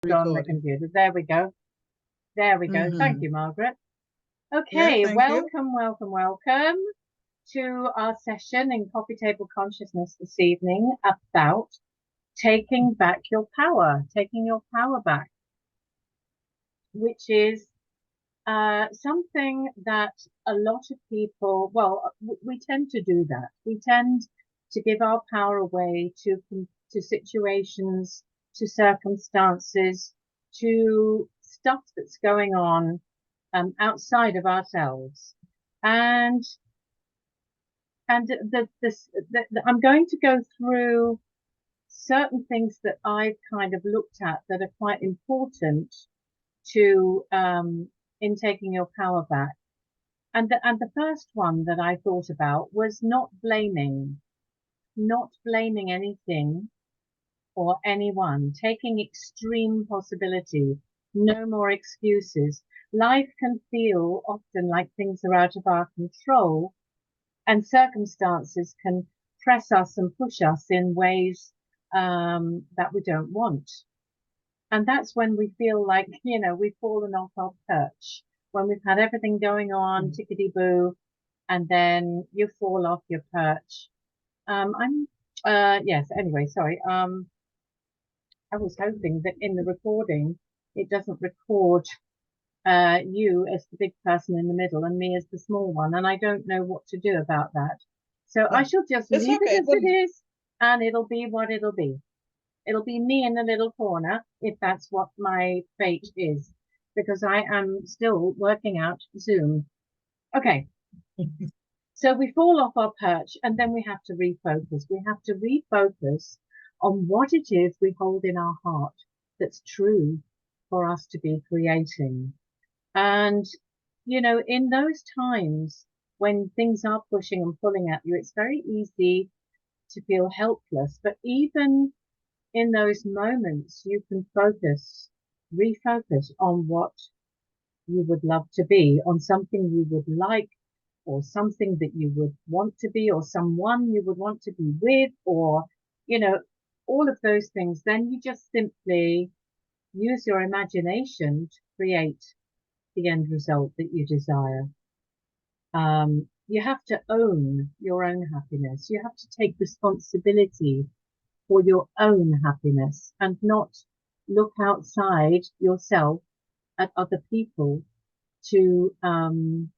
On the Recording. computer. There we go. There we go. Thank Mm-hmm. you, Margaret. Yeah, Okay, thank you. welcome to our session in Coffee Table Consciousness this evening about taking back your power, taking your power back, which is something that a lot of people, well, we tend to do that. We tend to give our power away to situations, to circumstances, to stuff that's going on outside of ourselves. And I'm going to go through certain things that I've kind of looked at that are quite important to in taking your power back. And the first one that I thought about was not blaming anything or anyone, taking extreme possibility, no more excuses. Life can feel often like things are out of our control, and circumstances can press us and push us in ways that we don't want. And that's when we feel like, we've fallen off our perch, when we've had everything going on, tickety-boo, and then you fall off your perch. Yes, anyway, sorry. I was hoping that in the recording, it doesn't record you as the big person in the middle and me as the small one, and I don't know what to do about that. So I Oh, shall just it's leave it okay. as it is, and it'll be what it'll be. It'll be me in a little corner, if that's what my fate is, because I am still working out Zoom. Okay, so we fall off our perch, and then we have to refocus. We have to refocus on what it is we hold in our heart that's true for us to be creating. And, in those times when things are pushing and pulling at you, it's very easy to feel helpless. But even in those moments, you can refocus on what you would love to be, on something you would like, or something that you would want to be, or someone you would want to be with, or, you know, all of those things. Then you just simply use your imagination to create the end result that you desire. You have to own your own happiness. You have to take responsibility for your own happiness and not look outside yourself at other people to um,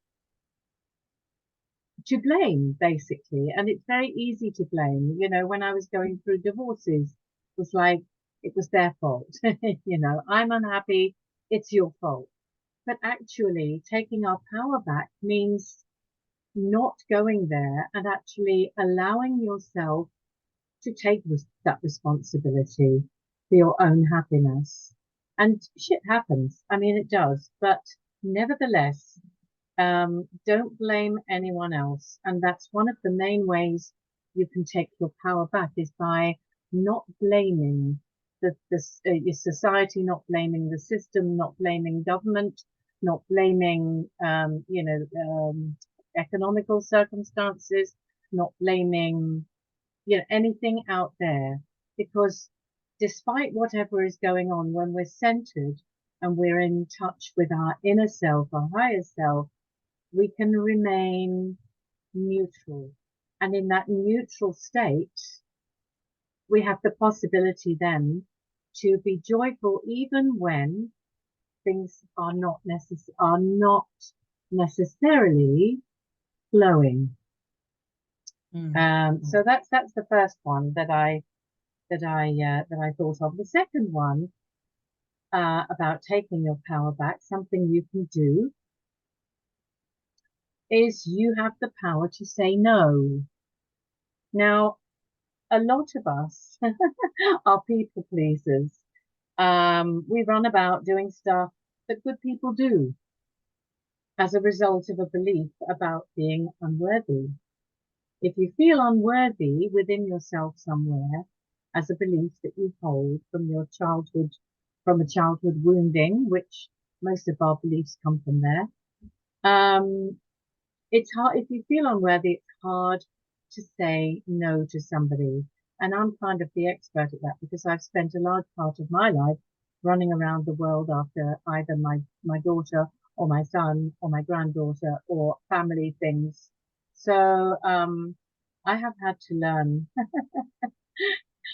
to blame, basically. And it's very easy to blame. When I was going through divorces, it was like it was their fault. I'm unhappy, it's your fault. But actually, taking our power back means not going there and actually allowing yourself to take that responsibility for your own happiness. And shit happens. I mean, it does. But nevertheless, don't blame anyone else. And that's one of the main ways you can take your power back is by not blaming your society, not blaming the system, not blaming government, not blaming, economical circumstances, not blaming, anything out there. Because despite whatever is going on, when we're centered and we're in touch with our inner self, our higher self, we can remain neutral. And in that neutral state, we have the possibility then to be joyful even when things are not necessarily flowing. Mm-hmm. So that's the first one that I thought of. The second one about taking your power back, something you can do is you have the power to say no. Now, a lot of us are people pleasers. We run about doing stuff that good people do as a result of a belief about being unworthy. If you feel unworthy within yourself somewhere as a belief that you hold from your childhood, from a childhood wounding, which most of our beliefs come from there, um, it's hard. If you feel unworthy, it's hard to say no to somebody. And I'm kind of the expert at that because I've spent a large part of my life running around the world after either my daughter or my son or my granddaughter or family things. So I have had to learn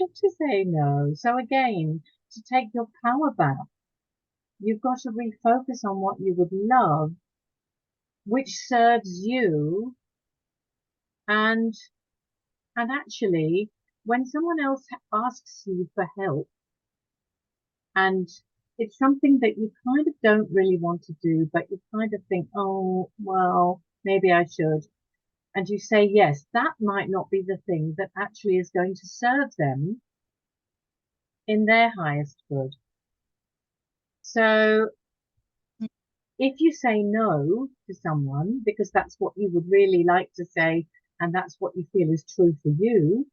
to say no. So again, to take your power back, you've got to refocus on what you would love, which serves you, and actually, when someone else asks you for help, and it's something that you kind of don't really want to do, but you kind of think, oh, well, maybe I should. And you say yes, that might not be the thing that actually is going to serve them in their highest good. So if you say no to someone because that's what you would really like to say and that's what you feel is true for you,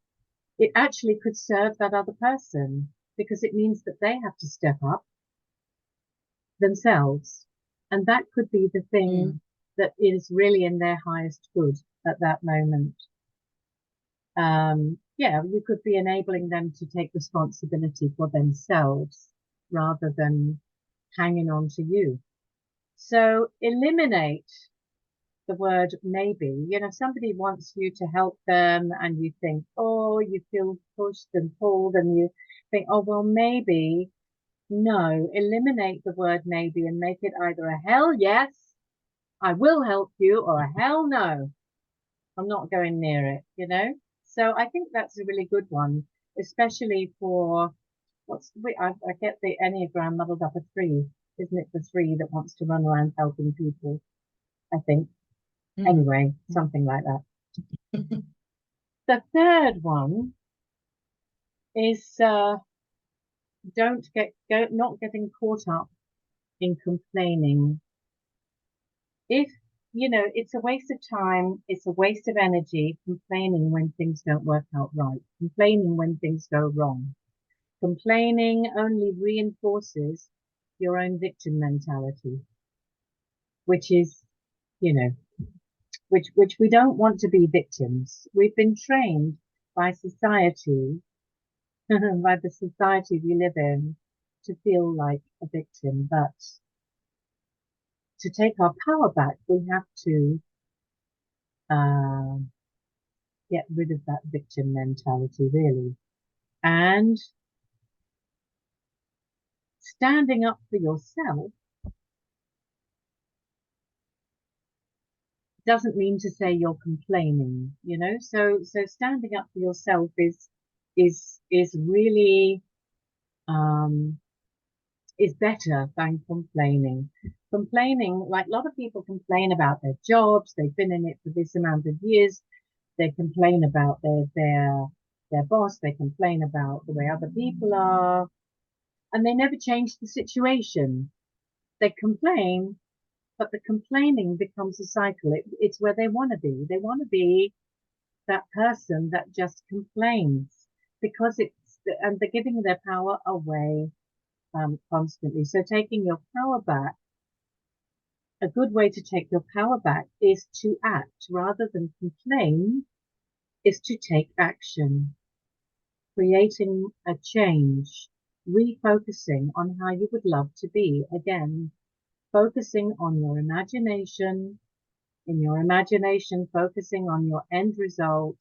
it actually could serve that other person because it means that they have to step up themselves. And that could be the thing Mm. that is really in their highest good at that moment. Yeah, you could be enabling them to take responsibility for themselves rather than hanging on to you. So eliminate the word maybe. You know, somebody wants you to help them and you think, oh, you feel pushed and pulled and you think, oh, well, maybe. No, eliminate the word maybe and make it either a hell yes, I will help you, or a hell no, I'm not going near it, you know? So I think that's a really good one, especially for I get the Enneagram muddled up a three, isn't it? The three that wants to run around helping people, I think. Mm. Anyway, something like that. The third one is not getting caught up in complaining. If you know, it's a waste of time, it's a waste of energy complaining when things don't work out right, complaining when things go wrong. Complaining only reinforces your own victim mentality, which is, you know, which we don't want to be victims. We've been trained by society, by the society we live in, to feel like a victim. But to take our power back, we have to uh, get rid of that victim mentality, really. And standing up for yourself doesn't mean to say you're complaining, you know. So standing up for yourself is really um is better than complaining. Complaining, like a lot of people complain about their jobs, they've been in it for this amount of years, they complain about their boss, they complain about the way other people are, and they never change the situation. They complain, but the complaining becomes a cycle. It's where they want to be. They want to be that person that just complains because and they're giving their power away constantly. So taking your power back, a good way to take your power back is to act rather than complain, is to take action, creating a change, refocusing on how you would love to be. Again, focusing on your imagination, in your imagination, focusing on your end result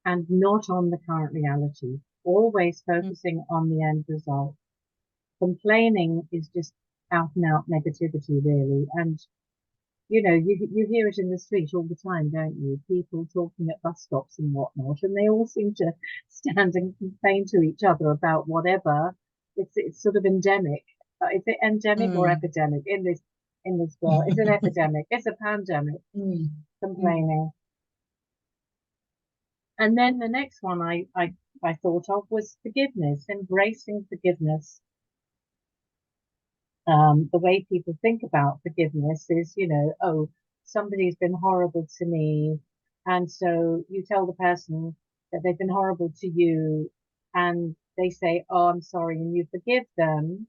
and not on the current reality. Always Mm. focusing on the end result. Complaining is just out and out negativity, really. And you know, you hear it in the street all the time, don't you? People talking at bus stops and whatnot, and they all seem to stand and complain to each other about whatever. It's sort of endemic. Is it endemic or Mm. epidemic in this world? It's an epidemic. It's a pandemic. Mm. Mm. Complaining. And then the next one I thought of was forgiveness, embracing forgiveness. The way people think about forgiveness is, you know, oh, somebody's been horrible to me. And so you tell the person that they've been horrible to you and they say, oh, I'm sorry, and you forgive them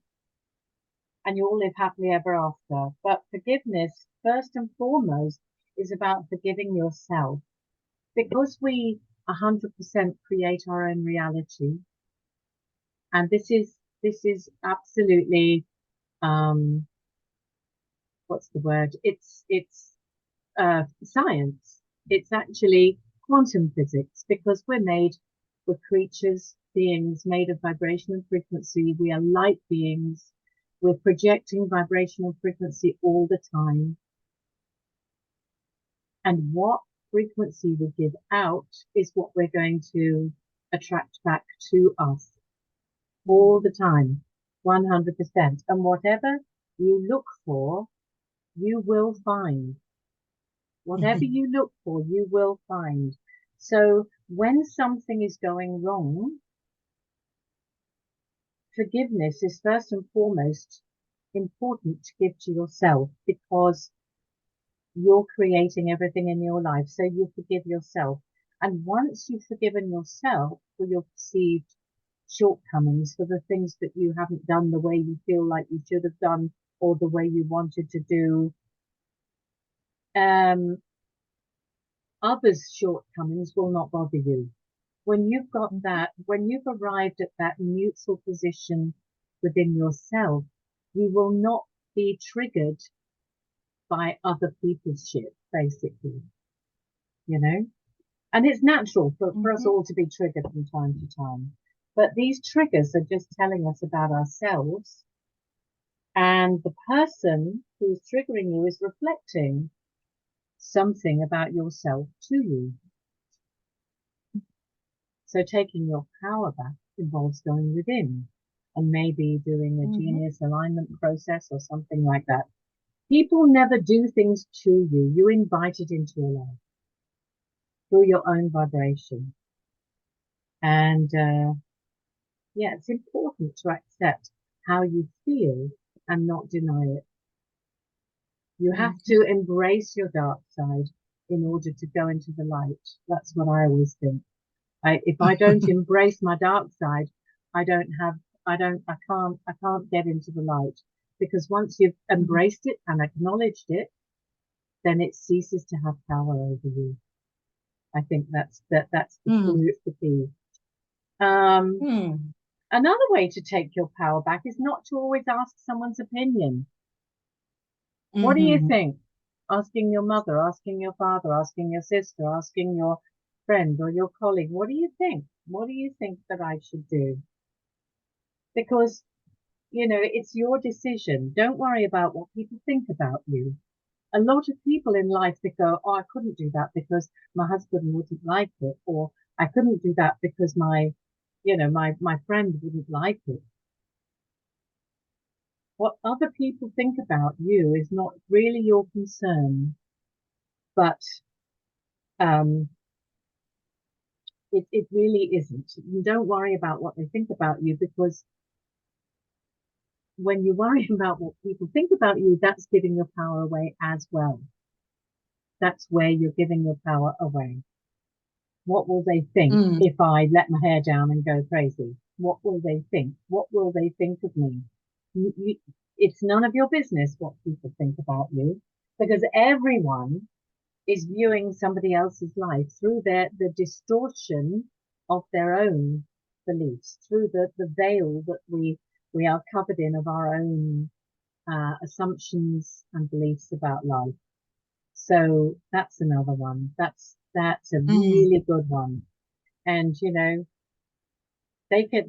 and you all live happily ever after. But forgiveness, first and foremost, is about forgiving yourself because we 100% create our own reality. And This is absolutely, what's the word? It's science. It's actually quantum physics because we're creatures, beings made of vibration and frequency. We are light beings. We're projecting vibrational frequency all the time. And what frequency we give out is what we're going to attract back to us all the time, 100%. And whatever you look for, you will find. Whatever you look for, you will find. So when something is going wrong, forgiveness is first and foremost important to give to yourself because you're creating everything in your life. So you forgive yourself. And once you've forgiven yourself for your perceived shortcomings, for the things that you haven't done the way you feel like you should have done or the way you wanted to do, others' shortcomings will not bother you. When you've got that, when you've arrived at that neutral position within yourself, you will not be triggered by other people's shit, basically, you know? And it's natural for us all to be triggered from time to time. But these triggers are just telling us about ourselves. And the person who's triggering you is reflecting something about yourself to you. So taking your power back involves going within and maybe doing a genius alignment process or something like that. People never do things to you. You invite it into your life through your own vibration. And yeah, it's important to accept how you feel and not deny it. You have to embrace your dark side in order to go into the light. That's what I always think. If I don't embrace my dark side, I can't get into the light because once you've embraced it and acknowledged it, then it ceases to have power over you. I think that's the key. Another way to take your power back is not to always ask someone's opinion. What do you think? Asking your mother, asking your father, asking your sister, asking your friend or your colleague, what do you think? What do you think that I should do? Because, you know, it's your decision. Don't worry about what people think about you. A lot of people in life that go, oh, I couldn't do that because my husband wouldn't like it, or I couldn't do that because my friend wouldn't like it. What other people think about you is not really your concern, but it really isn't. You don't worry about what they think about you because when you worry about what people think about you, that's giving your power away as well. That's where you're giving your power away. What will they think if I let my hair down and go crazy? What will they think? What will they think of me? It's none of your business what people think about you because everyone is viewing somebody else's life through the distortion of their own beliefs, through the veil that we are covered in of our own assumptions and beliefs about life. So that's another one. That's a really good one. And you know,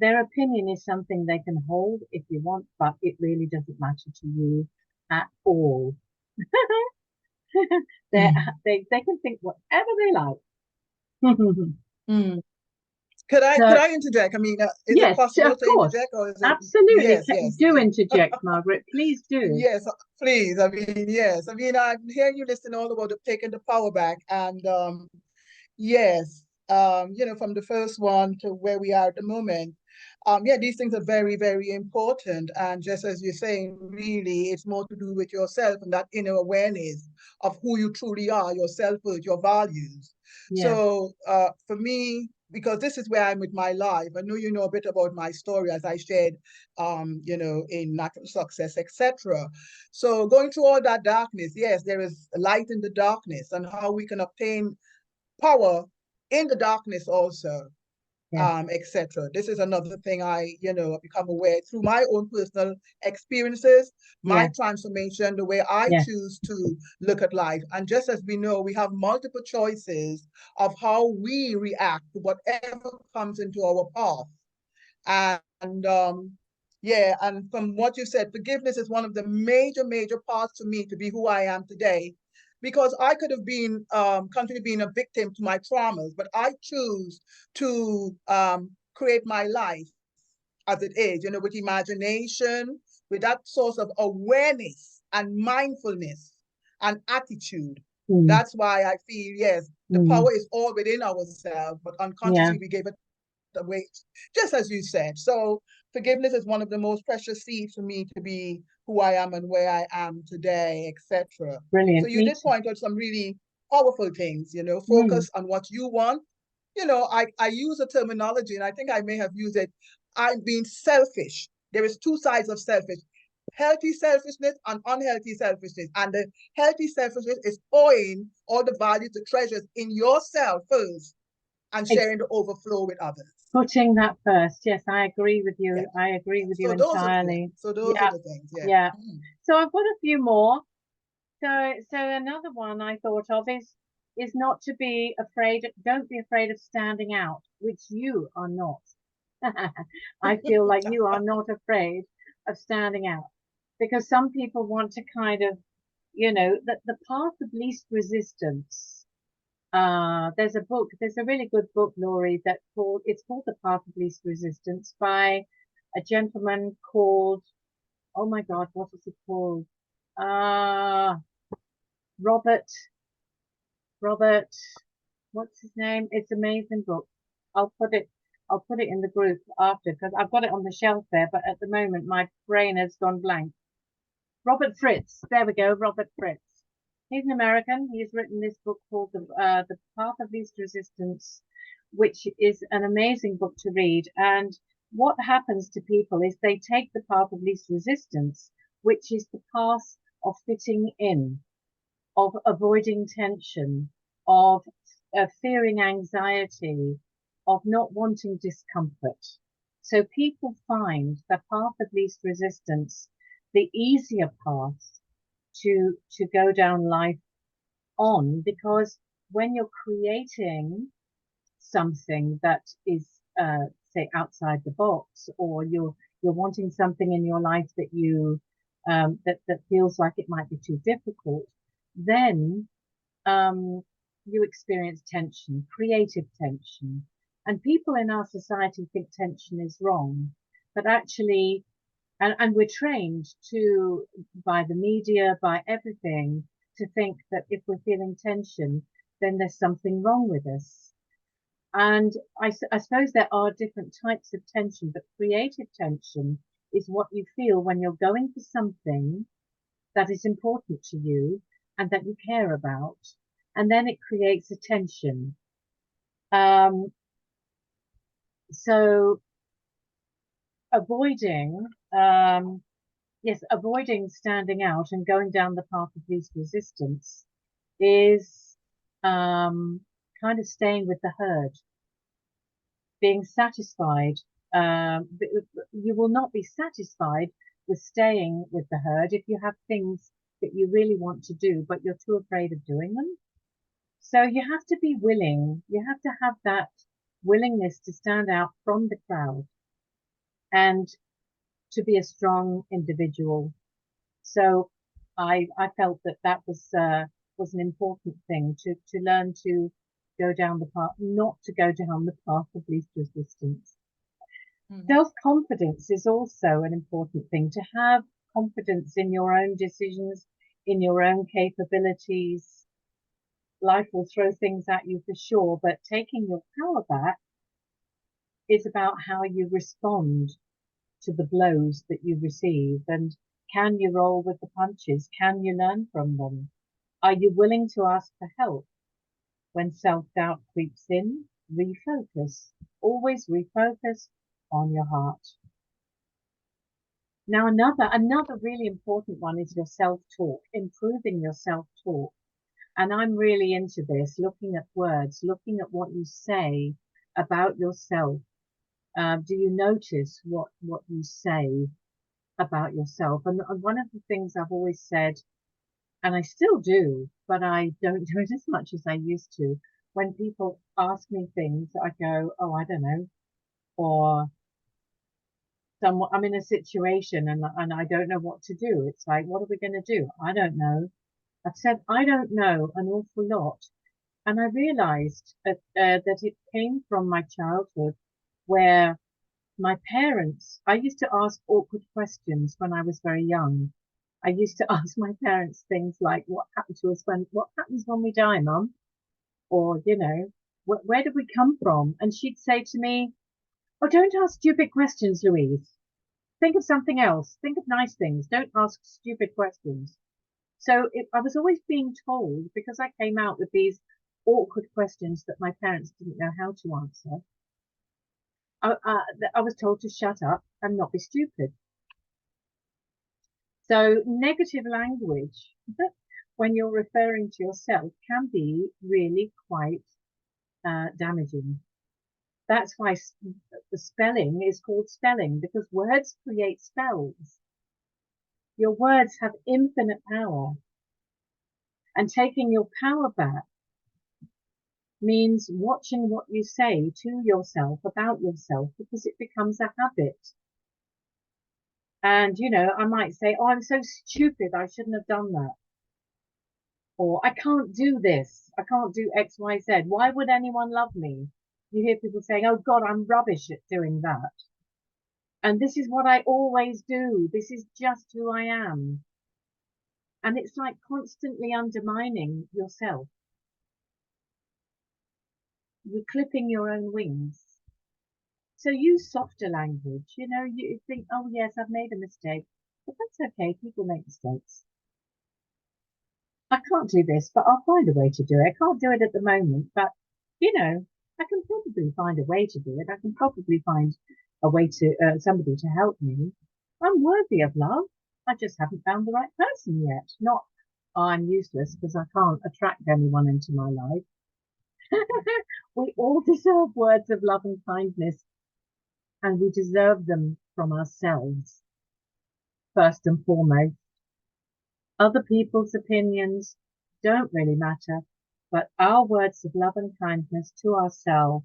their opinion is something they can hold if you want, but it really doesn't matter to you at all. They can think whatever they like. Could I interject? I mean, is it possible to interject, or is it? Absolutely. Yes, Interject, Margaret. Please do. Yes, please. I mean, yes. I mean, I'm hearing you listen all about taking the power back, and yes, you know, from the first one to where we are at the moment. Yeah, these things are very, very important. And just as you're saying, really, it's more to do with yourself and that inner awareness of who you truly are, your self-worth, your values. Yeah. So for me, because this is where I'm with my life, I know you know a bit about my story as I shared, you know, in Natural Success, etc. So going through all that darkness, yes, there is light in the darkness and how we can obtain power in the darkness also. Yes. etc. This is another thing I, become aware through my own personal experiences, my Yeah. transformation, the way I Yes. choose to look at life. And just as we know, we have multiple choices of how we react to whatever comes into our path. And yeah, and from what you said, forgiveness is one of the major parts for me to be who I am today. Because I could have been continually being a victim to my traumas, but I choose to create my life as it is, with imagination, with that source of awareness and mindfulness and attitude. Mm, That's why I feel, yes, the mm, power is all within ourselves, but yeah. unconsciously we gave it away, just as you said. So forgiveness is one of the most precious seeds for me to be who I am and where I am today, etc. So Brilliant. you Me did too. point out some really powerful things, Mm, focus on what you want. I use a terminology, and I think I may have used it. I'm being selfish. There is two sides of selfish. Healthy selfishness and unhealthy selfishness. And the healthy selfishness is owing all the values, the treasures in yourself first and ex sharing the overflow with others. Putting that first. Yes, I agree with Yeah. you. I agree Yeah. with you So those are the things. entirely. So those are Yeah. the things. Yeah. Yeah. Mhm. So I've got a few more. So another one I thought of is not to be afraid. Don't be afraid of standing out, which you are not. I feel like you are not afraid of standing out because some people want to kind of, the path of least resistance. There's a really good book, Laurie, it's called The Path of Least Resistance by a gentleman called, oh my God, what is it called? Uh, Robert, Robert, what's his name? It's an amazing book. I'll put it, I'll put it in the group after because I've got it on the shelf there, but at the moment my brain has gone blank. Robert Fritz. There we go, Robert Fritz. He's an American. He's written this book called The Path of Least Resistance, which is an amazing book to read. And what happens to people is they take the path of least resistance, which is the path of fitting in, of avoiding tension, of fearing anxiety, of not wanting discomfort. So people find the path of least resistance the easier path to go down life on, because when you're creating something that is say outside the box, or you're wanting something in your life that you that feels like it might be too difficult, then um, you experience tension, creative tension. And people in our society think tension is wrong, but actually, and we're trained to, by the media, by everything, to think that if we're feeling tension, then there's something wrong with us. And I suppose there are different types of tension, but creative tension is what you feel when you're going for something that is important to you and that you care about, and then it creates a tension. Um, so avoiding, yes, avoiding standing out and going down the path of least resistance is kind of staying with the herd, being satisfied. You will not be satisfied with staying with the herd if you have things that you really want to do, but you're too afraid of doing them. So you have to be willing, you have to have that willingness to stand out from the crowd and to be a strong individual. So I felt that that was an important thing to learn to go down the path, not to go down the path of least resistance. Mhm. Self-confidence is also an important thing, to have confidence in your own decisions, in your own capabilities. Life will throw things at you for sure, but taking your power back is about how you respond to the blows that you receive, and can you roll with the punches? Can you learn from them? Are you willing to ask for help when self-doubt creeps in? Refocus. Always refocus on your heart. Now, another really important one is your self-talk, improving your self-talk. And I'm really into this, looking at words, looking at what you say, about yourself? Do you notice what you say about yourself? And one of the things I've always said, and I still do, but I don't do it as much as I used to. When people ask me things, I go, oh, I don't know, or someone, I'm in a situation and I don't know what to do. It's like, what are we going to do? I don't know. I've said I don't know an awful lot, and I realised that it came from my childhood, where my parents. I used to ask awkward questions when I was very young. I used to ask my parents things like, "What happened to us What happens when we die, Mum?" Or, where did we come from? And she'd say to me, "Oh, don't ask stupid questions, Louise. Think of something else. Think of nice things. Don't ask stupid questions." So I was always being told, because I came out with these awkward questions that my parents didn't know how to answer, I was told to shut up and not be stupid. So negative language, when you're referring to yourself, can be really quite damaging. That's why the spelling is called spelling, because words create spells. Your words have infinite power, and taking your power back means watching what you say to yourself about yourself, because it becomes a habit. And, I might say, oh, I'm so stupid, I shouldn't have done that. Or I can't do this. I can't do X, Y, Z. Why would anyone love me? You hear people saying, oh God, I'm rubbish at doing that. And this is what I always do. This is just who I am. And it's like constantly undermining yourself. You're clipping your own wings. So use softer language. You think, oh yes, I've made a mistake. But that's okay. People make mistakes. I can't do this, but I'll find a way to do it. I can't do it at the moment, but I can probably find a way to do it. I can probably find a way to somebody to help me. I'm worthy of love. I just haven't found the right person yet. Not, oh, I'm useless because I can't attract anyone into my life. We all deserve words of love and kindness, and we deserve them from ourselves, first and foremost. Other people's opinions don't really matter, but our words of love and kindness to ourselves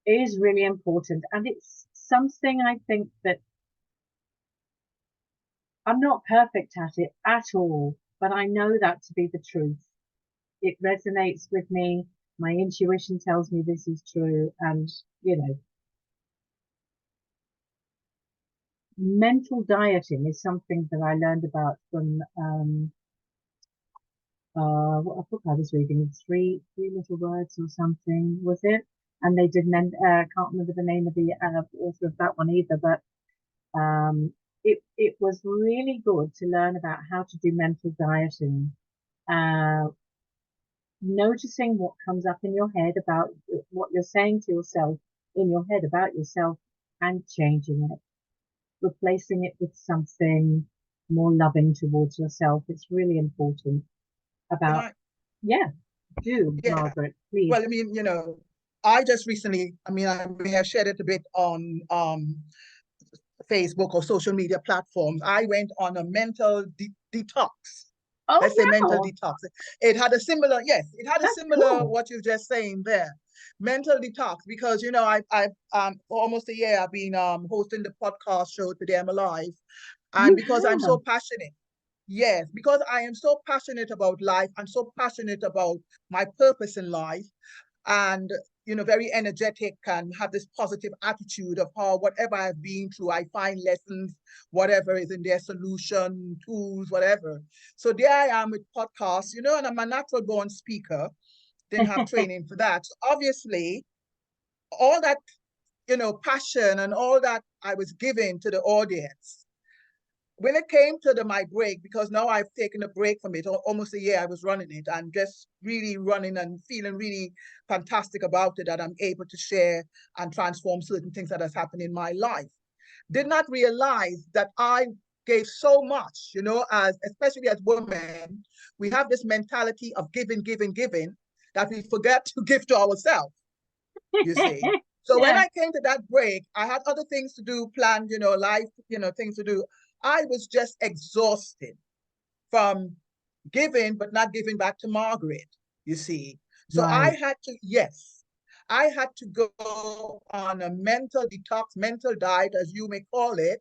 is really important. And it's something I think that I'm not perfect at it at all, but I know that to be the truth. It resonates with me. My intuition tells me this is true. And, mental dieting is something that I learned about from what a book I was reading, three little words or something, was it? And they did can't remember the name of the author of that one either, but it was really good to learn about how to do mental dieting, noticing what comes up in your head about what you're saying to yourself in your head about yourself, and changing it, replacing it with something more loving towards yourself. It's really important. About, yeah, do, Yeah. Margaret, please. Well, I mean, I just recently, I may have shared it a bit on Facebook or social media platforms. I went on a mental detox. Oh, Let's say mental wow. detox. It had a similar, yes, it had a That's similar cool. what you're just saying there. Mental detox, because I've for almost a year I've been hosting the podcast show Today I'm Alive. And You because I'm so have. passionate, yes, because I am so passionate about life, I'm so passionate about my purpose in life, and very energetic and have this positive attitude of how whatever I've been through, I find lessons, whatever is in their solution, tools, whatever. So there I am with podcasts, and I'm a natural born speaker, didn't have training for that. So obviously, all that, passion and all that I was giving to the audience, when it came to my break, because now I've taken a break from it, almost a year I was running it, and just really running and feeling really fantastic about it, that I'm able to share and transform certain things that has happened in my life. Did not realize that I gave so much, especially as women, we have this mentality of giving, giving, giving, that we forget to give to ourselves. you see. So when Yeah, I came to that break, I had other things to do, planned, life, things to do. I was just exhausted from giving, but not giving back to Margaret, you see. So I right. had to, yes, I had to go on a mental detox, mental diet, as you may call it,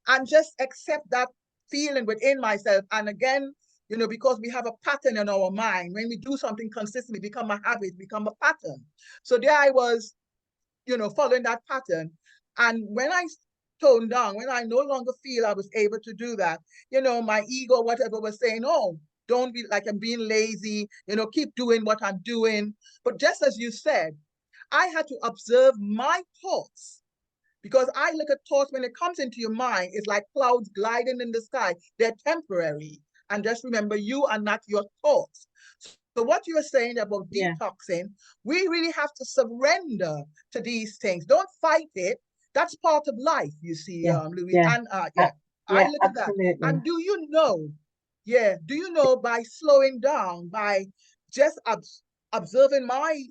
and just accept that feeling within myself. And again, because we have a pattern in our mind, when we do something consistently, become a habit, become a pattern. So there I was, following that pattern. And when I toned down, when I no longer feel I was able to do that, my ego, whatever, was saying, oh, don't be like I'm being lazy, keep doing what I'm doing. But just as you said, I had to observe my thoughts, because I look at thoughts, when it comes into your mind, it's like clouds gliding in the sky. They're temporary. And just remember, you are not your thoughts. So what you are saying about Yeah, detoxing, we really have to surrender to these things. Don't fight it. That's part of life, you see, yeah, Louise. yeah, And uh, yeah, I yeah, look at that. absolutely. And do you know, by slowing down, by just observing my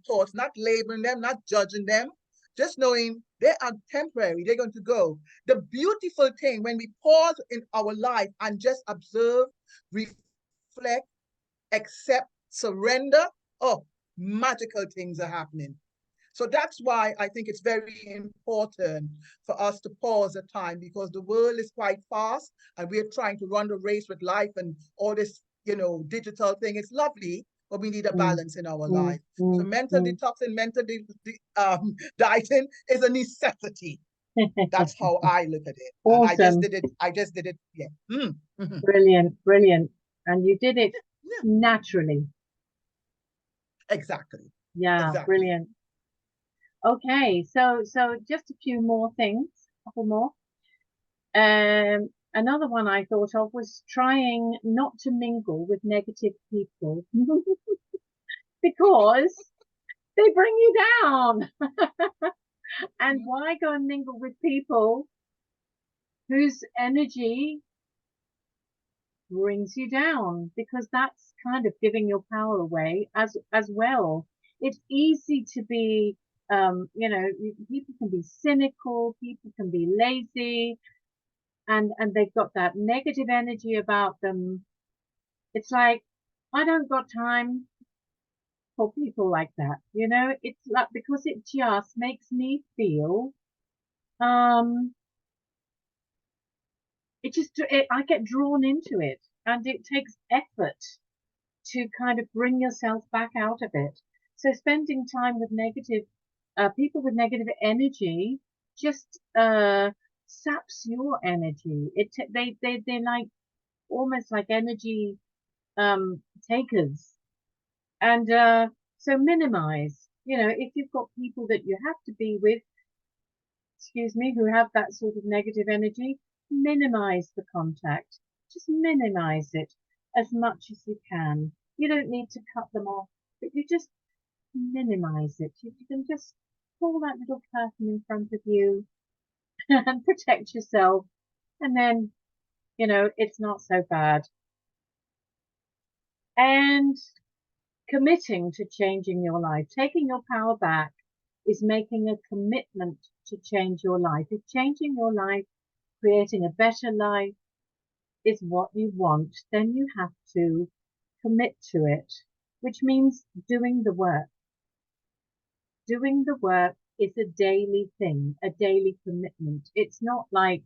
thoughts, not labeling them, not judging them, just knowing they are temporary, they're going to go. The beautiful thing, when we pause in our life and just observe, reflect, accept, surrender, oh, magical things are happening. So that's why I think it's very important for us to pause at time, because the world is quite fast and we're trying to run the race with life and all this, digital thing. It's lovely, but we need a Mm, balance in our mm, life. So mm, mental mm. detox and mental dieting is a necessity. That's how I look at it. And I just Awesome. did it. I just did it. Yeah. Brilliant, brilliant. And you did it Yeah. naturally. Exactly. Yeah, Exactly. brilliant. Okay, so just a few more things, a couple more. Another one I thought of was trying not to mingle with negative people because they bring you down. And why go and mingle with people whose energy brings you down? Because that's kind of giving your power away as well. It's easy to be, people can be cynical, people can be lazy, and they've got that negative energy about them. It's like, I don't got time for people like that. It's like, because it just makes me feel, um, I get drawn into it, and it takes effort to kind of bring yourself back out of it. So spending time with people with negative energy just, saps your energy. They're like, almost like energy, takers. And so minimize, if you've got people that you have to be with, excuse me, who have that sort of negative energy, minimize the contact. Just minimize it as much as you can. You don't need to cut them off, but you just minimize it. You can just pull that little curtain in front of you and protect yourself. And then, it's not so bad. And committing to changing your life, taking your power back, is making a commitment to change your life. If changing your life, creating a better life is what you want, then you have to commit to it, which means doing the work. Doing the work is a daily thing, a daily commitment. It's not like,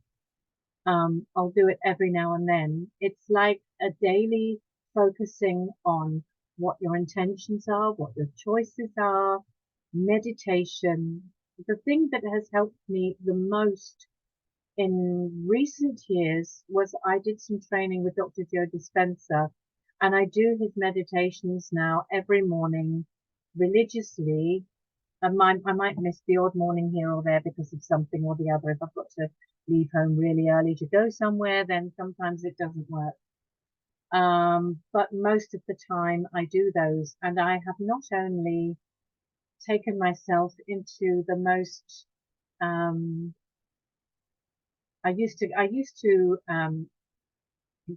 I'll do it every now and then. It's like a daily focusing on what your intentions are, what your choices are, meditation. The thing that has helped me the most in recent years was I did some training with Dr. Joe Dispenza, and I do his meditations now every morning religiously. I might miss the odd morning here or there because of something or the other. If I've got to leave home really early to go somewhere, then sometimes it doesn't work. But most of the time I do those, and I have not only taken myself into the most, um, I used to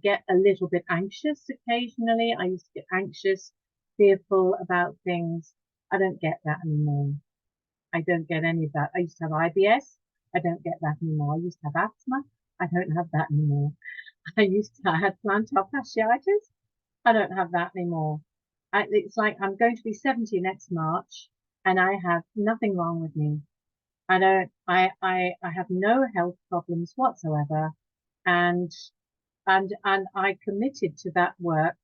get a little bit anxious occasionally. I used to get anxious, fearful about things. I don't get that anymore. I don't get any of that. I used to have IBS. I don't get that anymore. I used to have asthma. I don't have that anymore. I had plantar fasciitis. I don't have that anymore. It's like I'm going to be 70 next March and I have nothing wrong with me. I have no health problems whatsoever. And, and I committed to that work.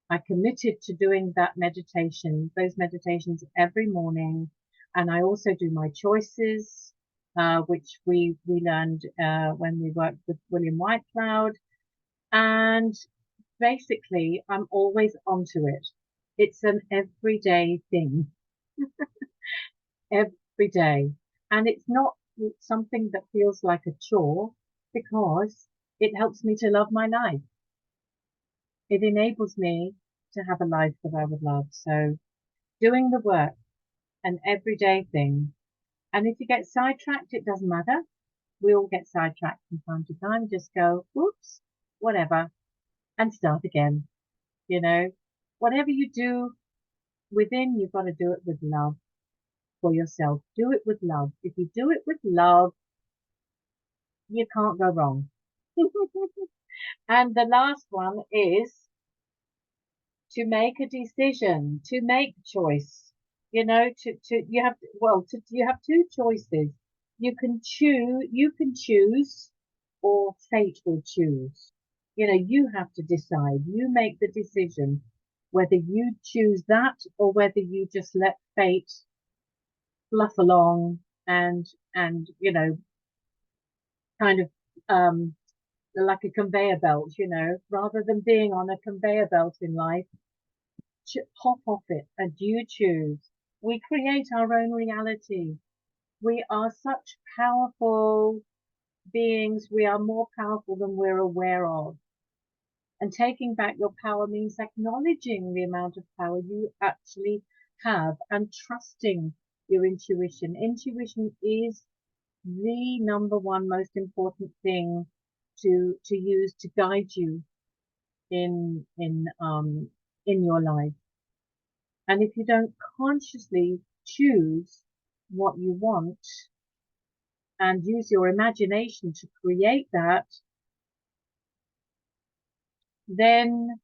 I committed to doing that meditation, those meditations every morning. And I also do my choices, which we learned, when we worked with William Whitecloud. And basically, I'm always onto it. It's an everyday thing, every day. And it's not something that feels like a chore because it helps me to love my life. It enables me to have a life that I would love. So doing the work, an everyday thing. And if you get sidetracked, it doesn't matter. We all get sidetracked from time to time. Just go, whoops, whatever, and start again. You know, whatever you do within, you've got to do it with love for yourself. Do it with love. If you do it with love, you can't go wrong. And the last one is to make a decision, to make choice. You know, you have, you have two choices. You can choose, or fate will choose. You know, you have to decide. You make the decision whether you choose that or whether you just let fate fluff along and you know, kind of like a conveyor belt, you know, rather than being on a conveyor belt in life, hop off it and you choose. We create our own reality. We are such powerful beings. We are more powerful than we're aware of. And taking back your power means acknowledging the amount of power you actually have and trusting your intuition. Intuition is the number one most important thing to use to guide you in your life. And if you don't consciously choose what you want and use your imagination to create that, then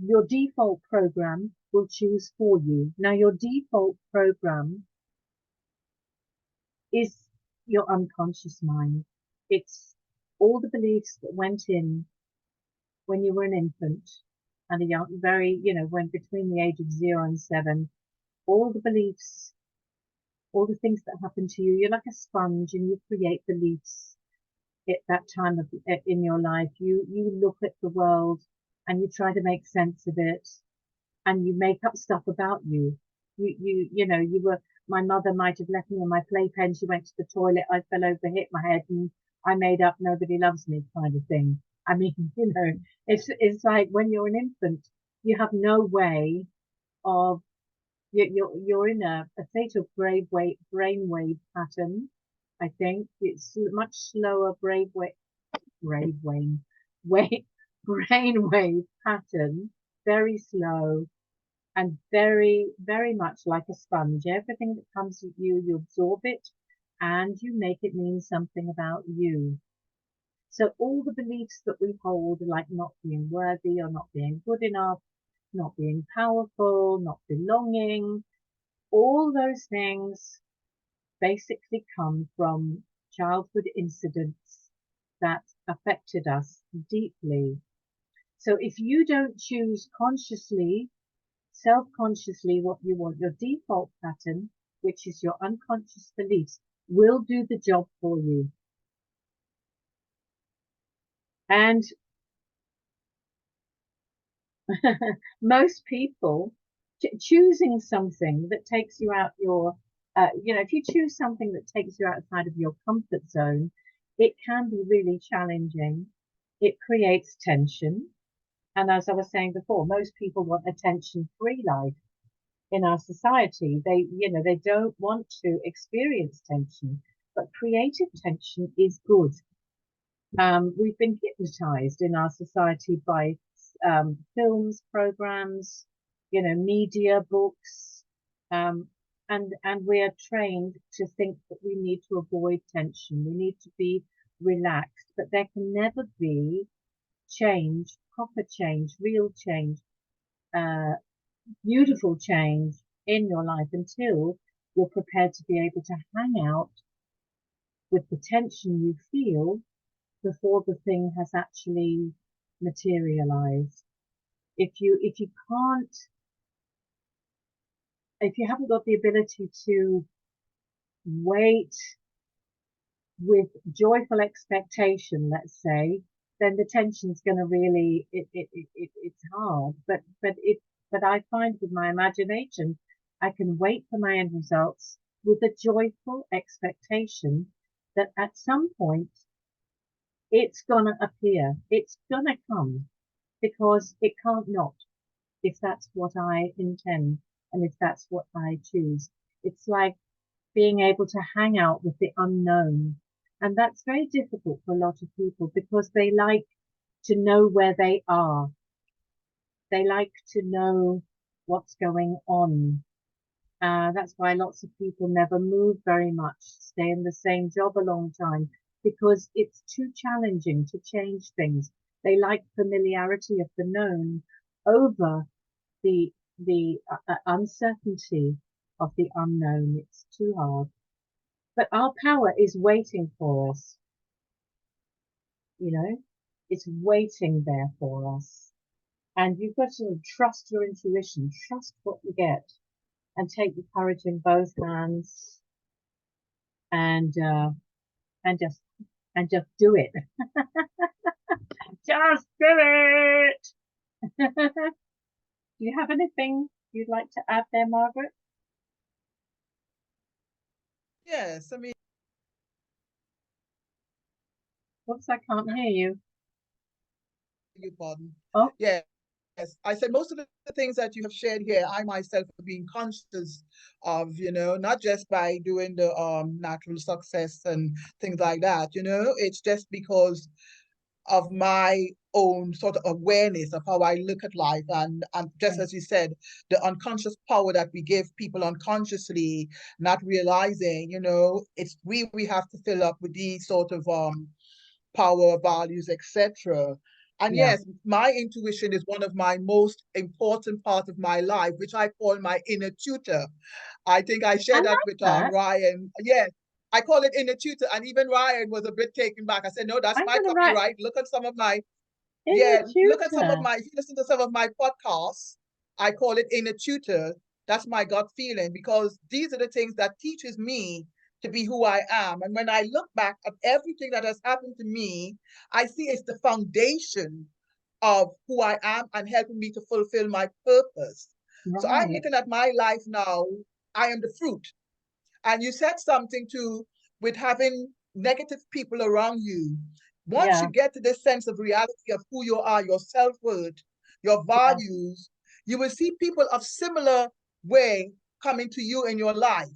your default program will choose for you. Now, your default program is your unconscious mind. It's all the beliefs that went in when you were an infant and a young, very, you know, when between the age of 0 and 7, all the beliefs, all the things that happen to you, you're like a sponge and you create beliefs at that time of in your life. You look at the world and you try to make sense of it and you make up stuff about you. You know, my mother might have left me on my playpen. She went to the toilet. I fell over, hit my head, and I made up nobody loves me kind of thing. I mean, you know, it's like when you're an infant, you have no way of, you're in a state of brainwave pattern. I think it's much slower brainwave wave brainwave pattern, very slow and very, very much like a sponge. Everything that comes at you, you absorb it and you make it mean something about you. So all the beliefs that we hold, like not being worthy or not being good enough, not being powerful, not belonging, all those things basically come from childhood incidents that affected us deeply. So if you don't choose consciously, self-consciously what you want, your default pattern, which is your unconscious beliefs, will do the job for you. And most people choosing something that takes you out your, you know, if you choose something that takes you outside of your comfort zone, it can be really challenging. It creates tension. And as I was saying before, most people want a tension-free life in our society. They, you know, they don't want to experience tension, but creative tension is good. We've been hypnotized in our society by films, programs, you know, media, books, and we are trained to think that we need to avoid tension. We need to be relaxed, but there can never be change, proper change, real change, uh, beautiful change in your life until you're prepared to be able to hang out with the tension you feel before the thing has actually materialized. If you can't, if you haven't got the ability to wait with joyful expectation, let's say, then the tension's going to really, it's hard. But I find with my imagination, I can wait for my end results with a joyful expectation that at some point it's gonna appear, it's gonna come, because it can't not, if that's what I intend and if that's what I choose. It's like being able to hang out with the unknown. And that's very difficult for a lot of people because they like to know where they are. They like to know what's going on. That's why lots of people never move very much, stay in the same job a long time, because it's too challenging to change things. They like familiarity of the known over the uncertainty of the unknown. It's too hard. But our power is waiting for us, you know, it's waiting there for us. And you've got to trust your intuition, trust what you get, and take the courage in both hands and and just and just do it. Just do it. Do you have anything you'd like to add there, Margaret? Yes, I mean, Oops, I can't hear you. you pardon. Oh, Yes, I said most of the things that you have shared here, I myself have been conscious of, not just by doing the natural success and things like that, it's just because of my own sort of awareness of how I look at life. And just as you said, the unconscious power that we give people unconsciously, not realizing, it's we have to fill up with these sort of power, values, etc. And yeah. yes, my intuition is one of my most important part of my life, which I call my inner tutor. I think I I shared that like with that. Ryan. Yes, I call it inner tutor, and even Ryan was a bit taken back. I said, "No, that's I'm my gonna write copyright. Look at some of my inner yeah, look at some of tutor. my. If you listen to some of my podcasts, I call it inner tutor. That's my gut feeling because these are the things that teaches me to be who I am. And when I look back at everything that has happened to me, I see it's the foundation of who I am and helping me to fulfill my purpose. So I'm Right. looking at my life now. I am the fruit. And you said something too with having negative people around you. Once you Yeah. get to this sense of reality of who you are, your self-worth, your Yeah. values, you will see people of similar way coming to you in your life.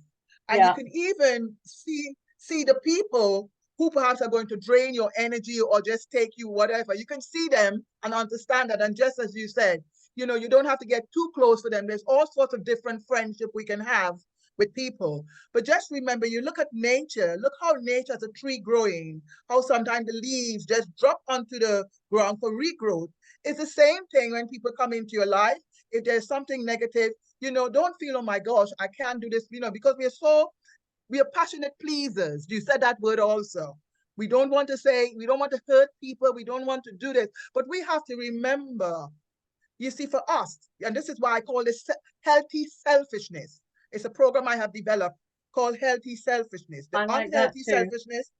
And you Yeah. can even see the people who perhaps are going to drain your energy or just take you whatever. You can see them and understand that. And just as you said, you don't have to get too close for them. There's all sorts of different friendship we can have with people. But just remember, you look at nature, look how nature is a tree growing, how sometimes the leaves just drop onto the ground for regrowth. It's the same thing when people come into your life. If there's something negative, don't feel, oh my gosh, I can't do this, because we are passionate pleasers. You said that word also. We don't want to say, we don't want to hurt people, we don't want to do this, but we have to remember, you see, for us, and this is why I call this healthy selfishness. It's a program I have developed called Healthy Selfishness. The I like that unhealthy too. selfishness,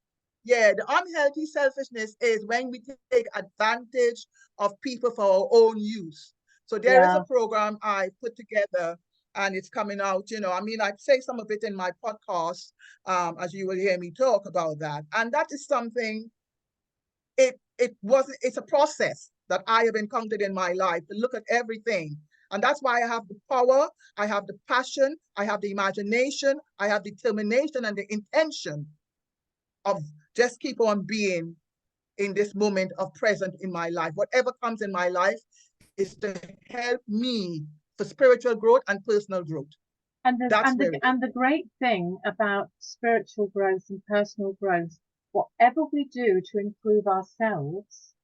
yeah, the unhealthy selfishness is when we take advantage of people for our own use. So there is a Yeah. program I put together and it's coming out, I mean, I say some of it in my podcast, as you will hear me talk about that. And that is something, it's a process that I have encountered in my life to look at everything. And that's why I have the power, I have the passion, I have the imagination, I have determination and the intention of just keep on being in this moment of present in my life. Whatever comes in my life is to help me for spiritual growth and personal growth. That's where it is. And the great thing about spiritual growth and personal growth, whatever we do to improve ourselves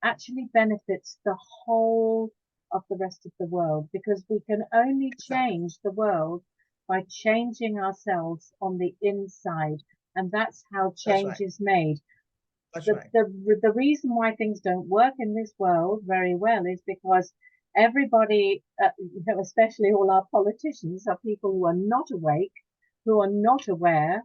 actually benefits the whole of the rest of the world, because we can only Exactly. change the world by changing ourselves on the inside. And that's how That's change right. is made. That's right. The reason why things don't work in this world very well is because everybody, especially all our politicians, are people who are not awake, who are not aware,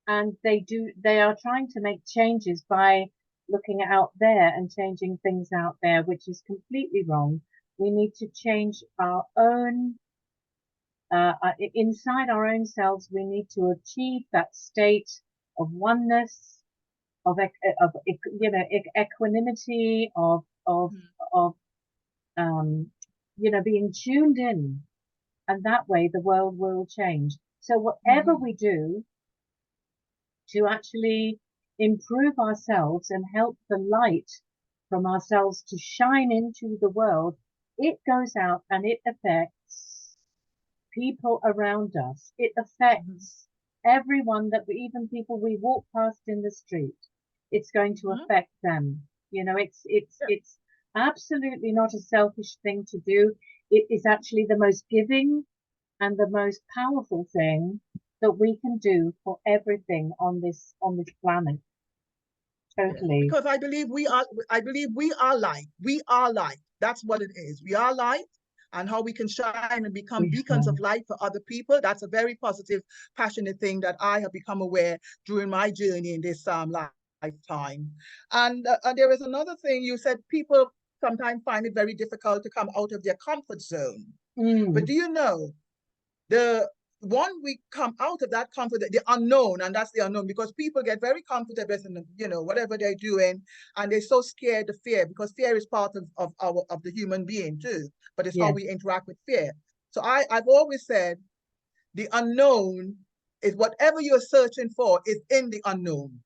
and they are trying to make changes by looking out there and changing things out there, which is completely wrong. We need to change our own inside our own selves. We need to achieve that state of oneness, of equanimity, Mhm. of being tuned in, and that way the world will change. So whatever Mhm. we do to actually improve ourselves and help the light from ourselves to shine into the world, it goes out and it affects people around us. It Mhm. affects everyone even people we walk past in the street. It's going to Mhm. affect them. Yeah. It's absolutely not a selfish thing to do. It is actually the most giving and the most powerful thing that we can do for everything on this planet. Yeah. Totally. Because I believe we are light. We are light. That's what it is. We are light, and how we can shine and become We beacons are. of light for other people. That's a very positive, passionate thing that I have become aware during my journey in this lifetime. And there is another thing you said, people sometimes find it very difficult to come out of their comfort zone. But Mm, do you know, the one we come out of that comfort, the unknown, and that's the unknown, because people get very comfortable in whatever they're doing, and they're so scared of fear, because fear is part of the human being too, but it's how yes. we interact with fear. So I've always said the unknown is whatever you're searching for is in the unknown.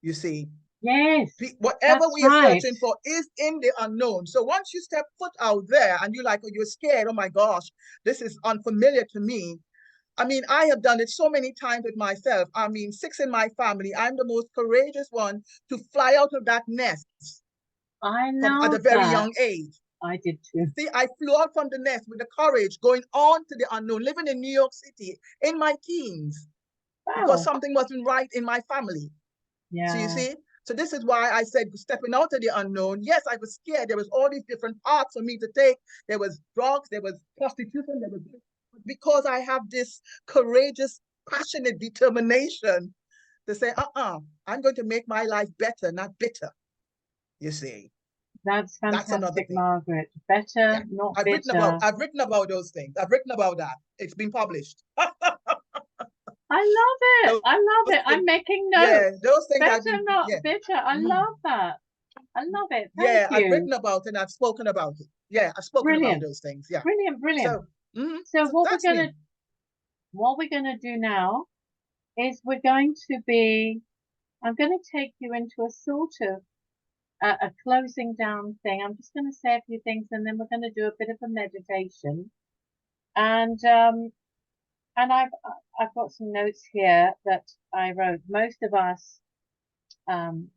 You see, Yes. whatever That's we are right. searching for is in the unknown. So once you step foot out there and you're like, oh, you're scared, oh my gosh, this is unfamiliar to me. I mean, I have done it so many times with myself. I mean, six in my family. I'm the most courageous one to fly out of that nest I from at a love very that. young age. I did You too. see, I flew out from the nest with the courage, going on to the unknown, living in New York City in my teens because Wow. something wasn't right in my family. So you Yeah. see, so this is why I said stepping out of the unknown. Yes, I was scared. There was all these different paths for me to take. There was drugs, there was prostitution, there was, because I have this courageous, passionate determination to say, I'm going to make my life better, not bitter. You see, That's that's another fantastic, thing. Margaret. Yeah. Better, not bitter. I've written about those things. I've written about that. It's been published. I love it. those, I love those it. I'm things, making yeah, notes. those things I've Better, been, not yeah. bitter. I Mhm. love that. I love it. Thank Yeah, I've you. written about it and I've spoken about it. Yeah, I've spoken about Brilliant. those things. Yeah. Brilliant. Brilliant. So, So so that's me. what we're gonna do now is I'm going to take you into a sort of a closing down thing. I'm just going to say a few things and then we're going to do a bit of a meditation. And I've got some notes here that I wrote. Most of us um,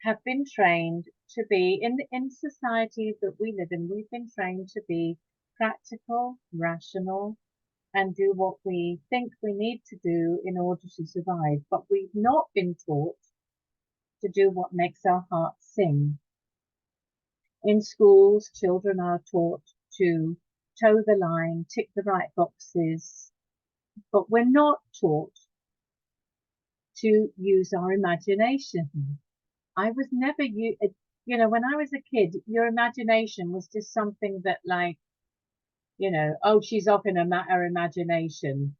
have been trained to be in societies that we live in. We've been trained to be practical, rational, and do what we think we need to do in order to survive. But we've not been taught to do what makes our hearts sing. In schools, children are taught to toe the line, tick the right boxes, but we're not taught to use our imagination. I was never, when I was a kid, your imagination was just something that like, oh, she's off in her imagination,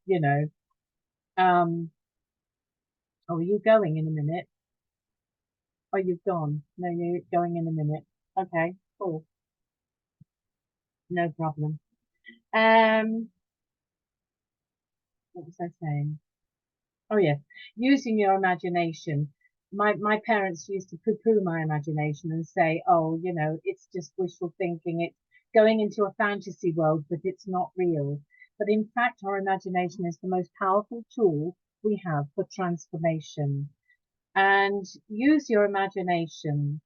oh, are you going in a minute? Oh, you've gone. No, you're going in a minute. Okay, cool. No problem. Um, what was I saying? Oh yeah, using your imagination. My parents used to poo-poo my imagination and say, oh, it's just wishful thinking. It's going into a fantasy world, but it's not real. But in fact, our imagination is the most powerful tool we have for transformation. And use your imagination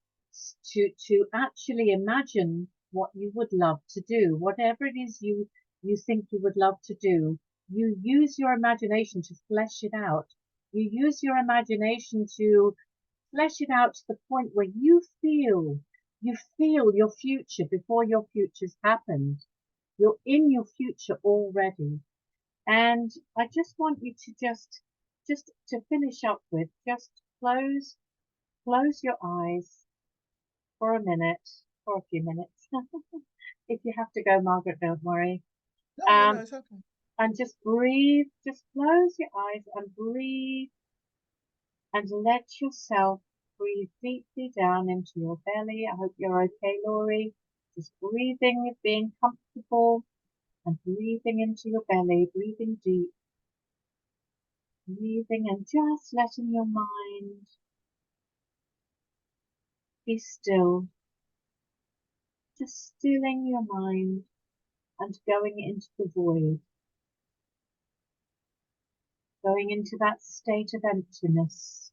to actually imagine what you would love to do, whatever it is you think you would love to do. You use your imagination to flesh it out. You use your imagination to flesh it out to the point where you feel your future before your future's happened. You're in your future already. And I just want you to just to finish up with, just close your eyes for a minute, for a few minutes. If you have to go, Margaret, don't worry. No, it's okay. And just breathe, just close your eyes and breathe and let yourself breathe deeply down into your belly. I hope you're okay, Laurie. Just breathing, being comfortable and breathing into your belly, breathing deep, breathing and just letting your mind be still, just stilling your mind and going into the void, going into that state of emptiness,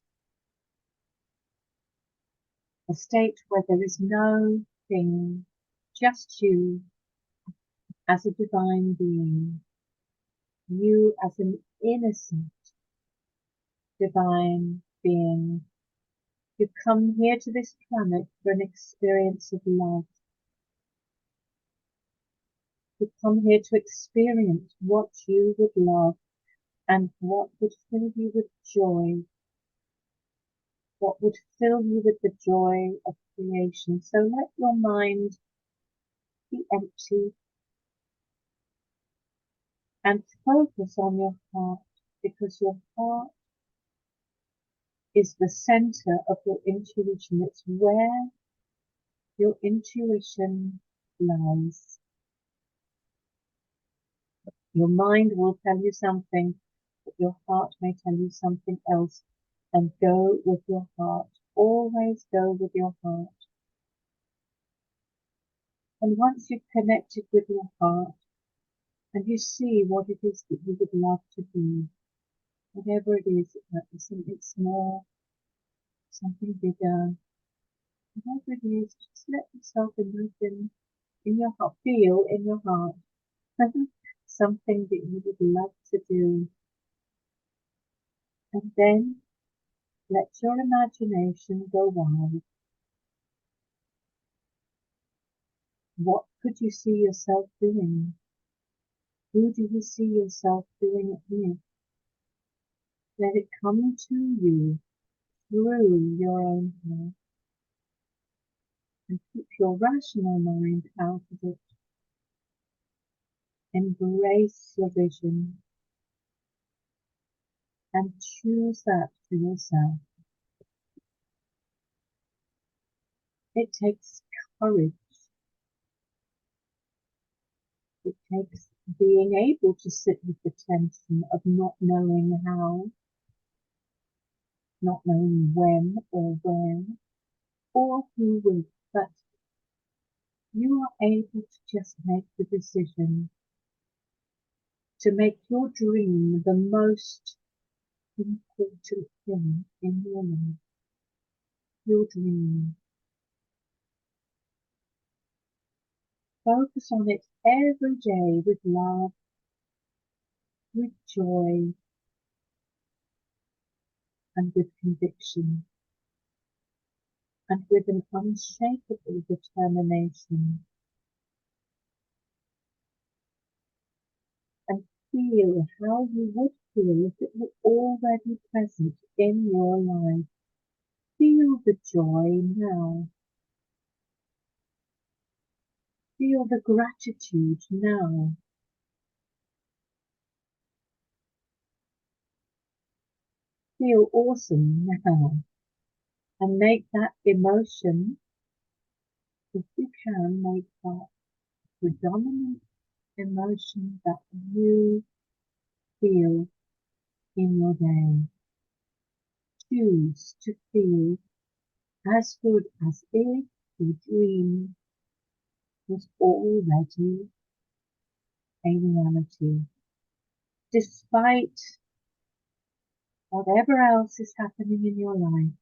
a state where there is no thing, just you as a divine being, you as an innocent divine being. You've come here to this planet for an experience of love. You've come here to experience what you would love and what would fill you with joy, what would fill you with the joy of creation. So let your mind be empty and focus on your heart, because your heart is the center of your intuition. It's where your intuition lies. Your mind will tell you something, but your heart may tell you something else. And go with your heart. Always go with your heart. And once you've connected with your heart, and you see what it is that you would love to do, whatever it is, it might be something small, something bigger, whatever it is, just let yourself imagine in your heart, feel in your heart, something that you would love to do. And then let your imagination go wild. What could you see yourself doing? Who do you see yourself doing it with? Let it come to you through your own heart. And keep your rational mind out of it. Embrace your vision and choose that for yourself. It takes courage. It takes being able to sit with the tension of not knowing how, not knowing when or where, or who will, but you are able to just make the decision to make your dream the most important thing in your life. Your dream. Focus on it every day with love, with joy, and with conviction, and with an unshakable determination. And feel how you would feel if it were already present in your life. Feel the joy now. Feel the gratitude now. Feel awesome now. And make that emotion, if you can, make that predominant emotion that you feel in your day. Choose to feel as good as if your dream was already a reality, despite whatever else is happening in your life.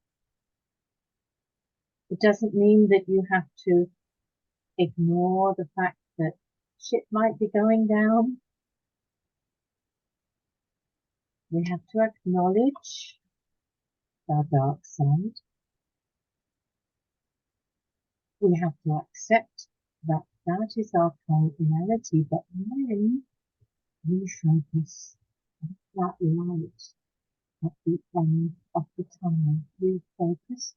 It doesn't mean that you have to ignore the fact that shit might be going down. We have to acknowledge our dark side. We have to accept that that is our current reality, but then we focus on that light at the end of the tunnel. We focus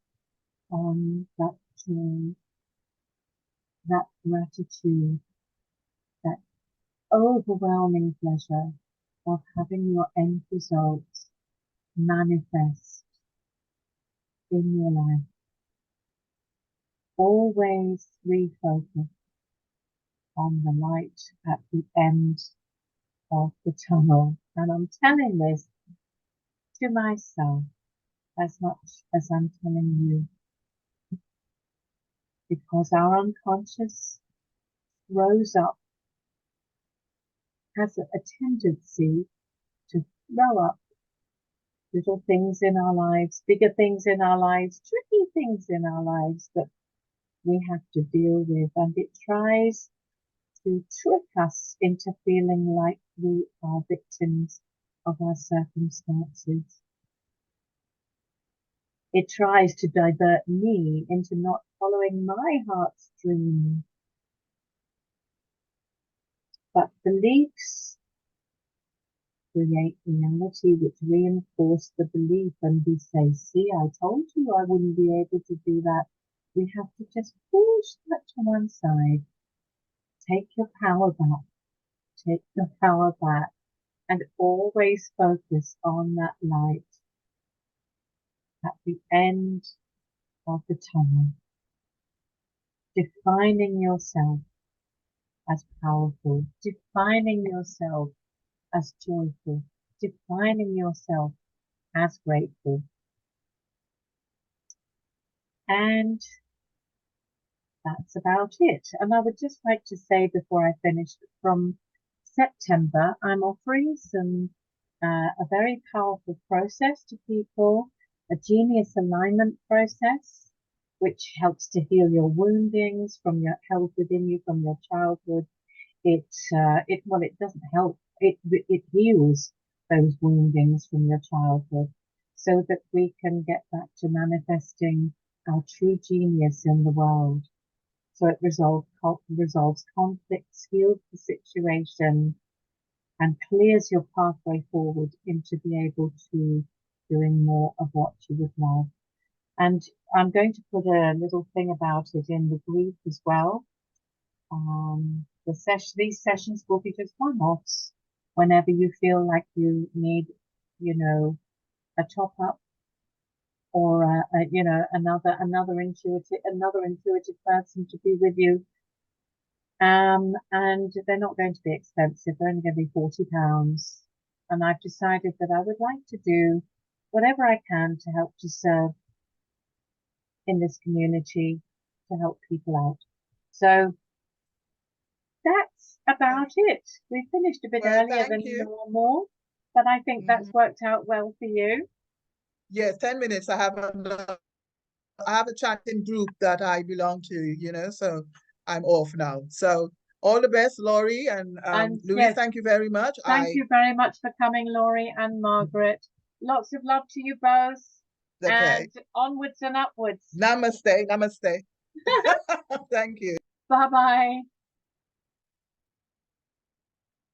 on that joy, that gratitude, that overwhelming pleasure of having your end results manifest in your life. Always refocus on the light at the end of the tunnel. And I'm telling this to myself as much as I'm telling you, because our unconscious rose up, has a tendency to throw up little things in our lives, bigger things in our lives, tricky things in our lives that we have to deal with, and it tries to trick us into feeling like we are victims of our circumstances. It tries to divert me into not following my heart's dream. But beliefs create reality which reinforce the belief, and we say, see, I told you I wouldn't be able to do that. We have to just push that to one side. Take your power back. Take your power back. And always focus on that light at the end of the tunnel. Defining yourself as powerful. Defining yourself as joyful. Defining yourself as grateful. And that's about it. And I would just like to say before I finish, from September, I'm offering a very powerful process to people, a genius alignment process, which helps to heal your woundings from your held within you from your childhood. It doesn't help. It heals those woundings from your childhood so that we can get back to manifesting our true genius in the world. So it resolves conflicts, heals the situation, and clears your pathway forward into be able to doing more of what you would love. And I'm going to put a little thing about it in the group as well. These sessions will be just one-offs whenever you feel like you need, a top up or another intuitive person to be with you. And they're not going to be expensive. They're only going to be £40. And I've decided that I would like to do whatever I can to help to serve in this community, to help people out. So that's about it. We finished a bit earlier than normal, but I think that's worked out well for you. Yes, 10 minutes. I have a chatting group that I belong to, so I'm off now. So all the best, Laurie and Louise, yes, thank you very much. Thank you very much for coming, Laurie and Margaret. Lots of love to you both. Okay. And onwards and upwards. Namaste. Namaste. Thank you. Bye-bye.